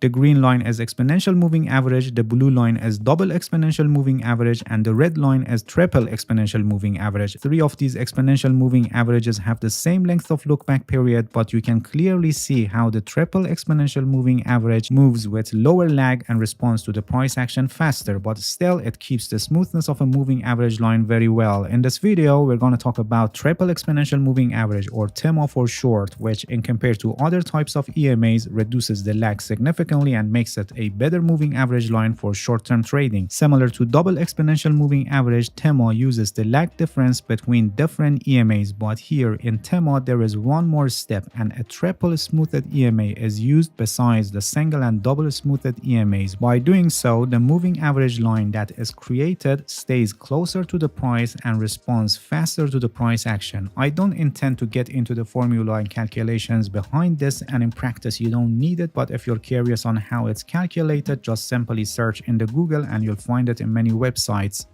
The green line is exponential moving average, the blue line is double exponential moving average, and the red line is triple exponential moving average. Three of these exponential moving averages have the same length of look-back period, but you can clearly see how the triple exponential moving average moves with lower lag and responds to the price action faster, but still it keeps the smoothness of a moving average line very well. In this video, we're going to talk about triple exponential moving average, or TEMA for short, which in compared to other types of EMAs reduces the lag significantly and makes it a better moving average line for short-term trading. Similar to double exponential moving average, TEMA uses the lag difference between different EMAs, but here in TEMA there is one more step, and a triple smoothed EMA is used besides the single and double smoothed EMAs. By doing so, the moving average line that is created stays closer to the price and responds faster to the price action. I don't intend to get into the formula and calculations behind this, and in practice you don't need it, but if you're curious on how it's calculated, just simply search in the Google and you'll find it in many websites.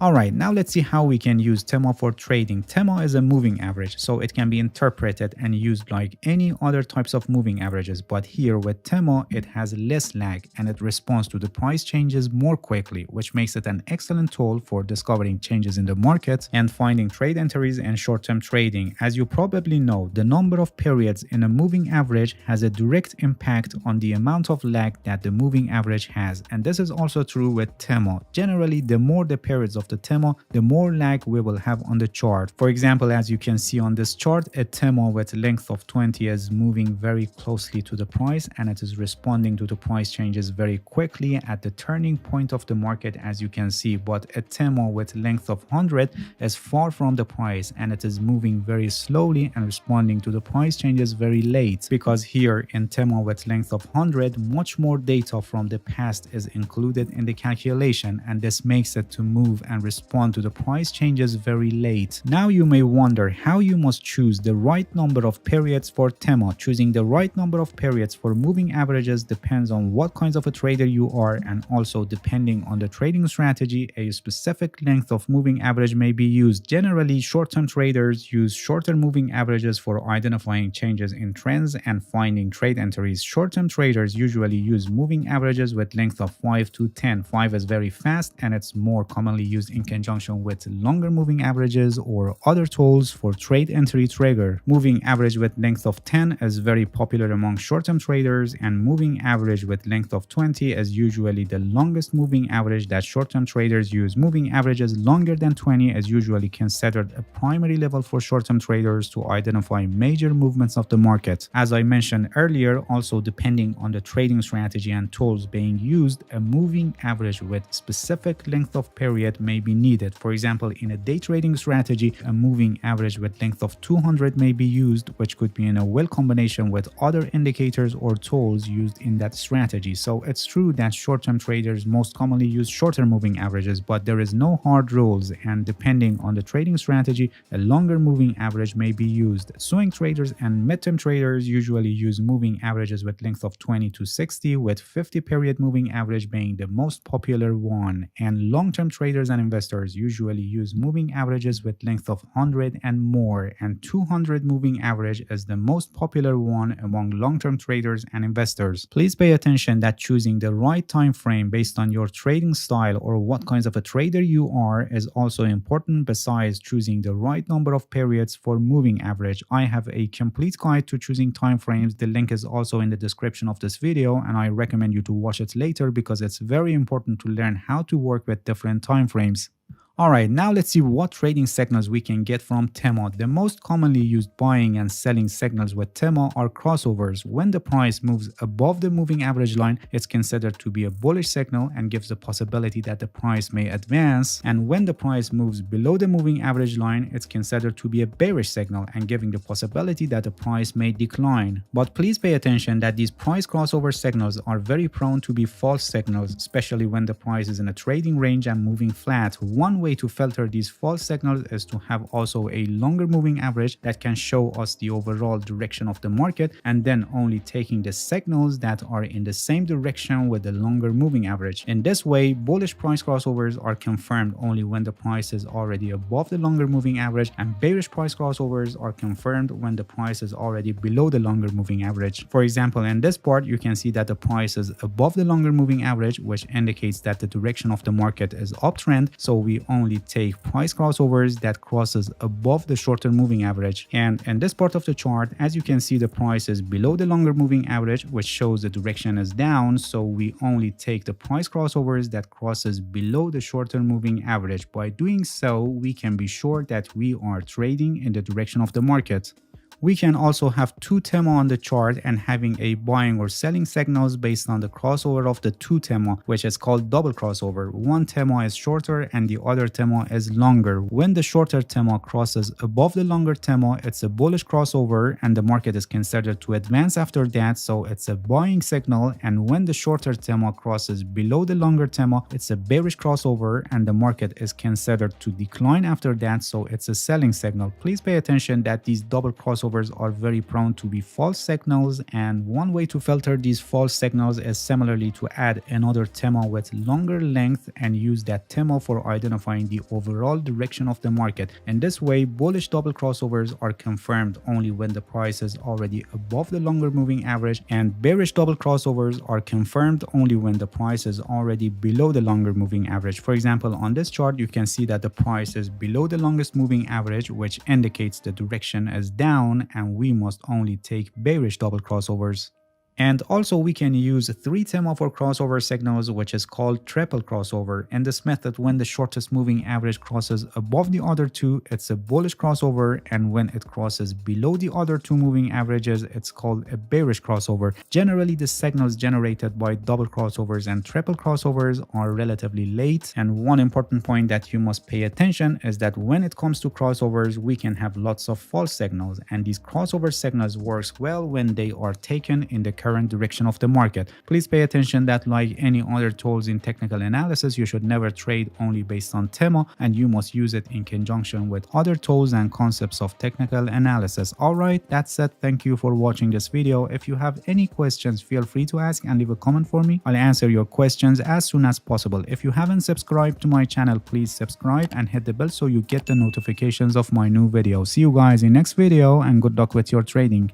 Alright, now let's see how we can use TEMA for trading. TEMA is a moving average, so it can be interpreted and used like any other types of moving averages, but here with TEMA it has less lag and it responds to the price changes more quickly, which makes it an excellent tool for discovering changes in the market and finding trade entries and short-term trading. As you probably know, the number of periods in a moving average has a direct impact on the amount of lag that the moving average has, and this is also true with TEMA. Generally, the more the periods of the TEMA, the more lag we will have on the chart. For example, as you can see on this chart, a TEMA with length of 20 is moving very closely to the price and it is responding to the price changes very quickly at the turning point of the market, as you can see. But a TEMA with length of 100 is far from the price and it is moving very slowly and responding to the price changes very late, because here in TEMA with length of 100, much more data from the past is included in the calculation, and this makes it to move and respond to the price changes very late. Now you may wonder how you must choose the right number of periods for TEMA. Choosing the right number of periods for moving averages depends on what kinds of a trader you are, and also depending on the trading strategy, a specific length of moving average may be used. Generally, short-term traders use shorter moving averages for identifying changes in trends and finding trade entries. Short-term traders usually use moving averages with length of 5 to 10. 5 is very fast and it's more commonly used in conjunction with longer moving averages or other tools for trade entry trigger. Moving average with length of 10 is very popular among short-term traders, and moving average with length of 20 is usually the longest moving average that short-term traders use. Moving averages longer than 20 is usually considered a primary level for short-term traders to identify major movements of the market. As I mentioned earlier, also depending on the trading strategy and tools being used, a moving average with specific length of period may be needed. For example, in a day trading strategy, a moving average with length of 200 may be used, which could be in a well combination with other indicators or tools used in that strategy. So it's true that short-term traders most commonly use shorter moving averages, but there is no hard rules, and depending on the trading strategy, a longer moving average may be used. Swing traders and mid-term traders usually use moving averages with length of 20 to 60, with 50 period moving average being the most popular one, and long-term traders and investors usually use moving averages with length of 100 and more, and 200 moving average is the most popular one among long-term traders and investors. Please pay attention that choosing the right time frame based on your trading style or what kinds of a trader you are is also important, besides choosing the right number of periods for moving average. I have a complete guide to choosing time frames. The link is also in the description of this video, and I recommend you to watch it later because it's very important to learn how to work with different time frames. Alright, now let's see what trading signals we can get from TEMA. The most commonly used buying and selling signals with TEMA are crossovers. When the price moves above the moving average line, it's considered to be a bullish signal and gives the possibility that the price may advance. And when the price moves below the moving average line, it's considered to be a bearish signal and giving the possibility that the price may decline. But please pay attention that these price crossover signals are very prone to be false signals, especially when the price is in a trading range and moving flat. One way way to filter these false signals is to have also a longer moving average that can show us the overall direction of the market, and then only taking the signals that are in the same direction with the longer moving average. In this way, bullish price crossovers are confirmed only when the price is already above the longer moving average, and bearish price crossovers are confirmed when the price is already below the longer moving average. For example, in this part, you can see that the price is above the longer moving average, which indicates that the direction of the market is uptrend, so we only take price crossovers that crosses above the shorter moving average. And in this part of the chart, as you can see, the price is below the longer moving average, which shows the direction is down, so we only take the price crossovers that crosses below the shorter moving average. By doing so, we can be sure that we are trading in the direction of the market. We can also have two TEMA on the chart and having a buying or selling signals based on the crossover of the two TEMA, which is called double crossover. One TEMA is shorter and the other TEMA is longer. When the shorter TEMA crosses above the longer TEMA, it's a bullish crossover and the market is considered to advance after that, so it's a buying signal. And when the shorter TEMA crosses below the longer TEMA, it's a bearish crossover and the market is considered to decline after that, so it's a selling signal. Please pay attention that these double crossovers are very prone to be false signals, and one way to filter these false signals is similarly to add another TEMA with longer length and use that TEMA for identifying the overall direction of the market. In this way, bullish double crossovers are confirmed only when the price is already above the longer moving average, and bearish double crossovers are confirmed only when the price is already below the longer moving average. For example, on this chart, you can see that the price is below the longest moving average, which indicates the direction is down, and we must only take bearish double crossovers. And also we can use 3 TEMA for crossover signals, which is called triple crossover. In this method, when the shortest moving average crosses above the other two, it's a bullish crossover, and when it crosses below the other two moving averages, it's called a bearish crossover. Generally, the signals generated by double crossovers and triple crossovers are relatively late, and one important point that you must pay attention is that when it comes to crossovers, we can have lots of false signals, and these crossover signals works well when they are taken in the current direction of the market. Please pay attention that, like any other tools in technical analysis, you should never trade only based on TEMA, and you must use it in conjunction with other tools and concepts of technical analysis. Alright, that's it. Thank you for watching this video. If you have any questions, feel free to ask and leave a comment for me. I'll answer your questions as soon as possible. If you haven't subscribed to my channel, please subscribe and hit the bell so you get the notifications of my new videos. See you guys in next video, and good luck with your trading.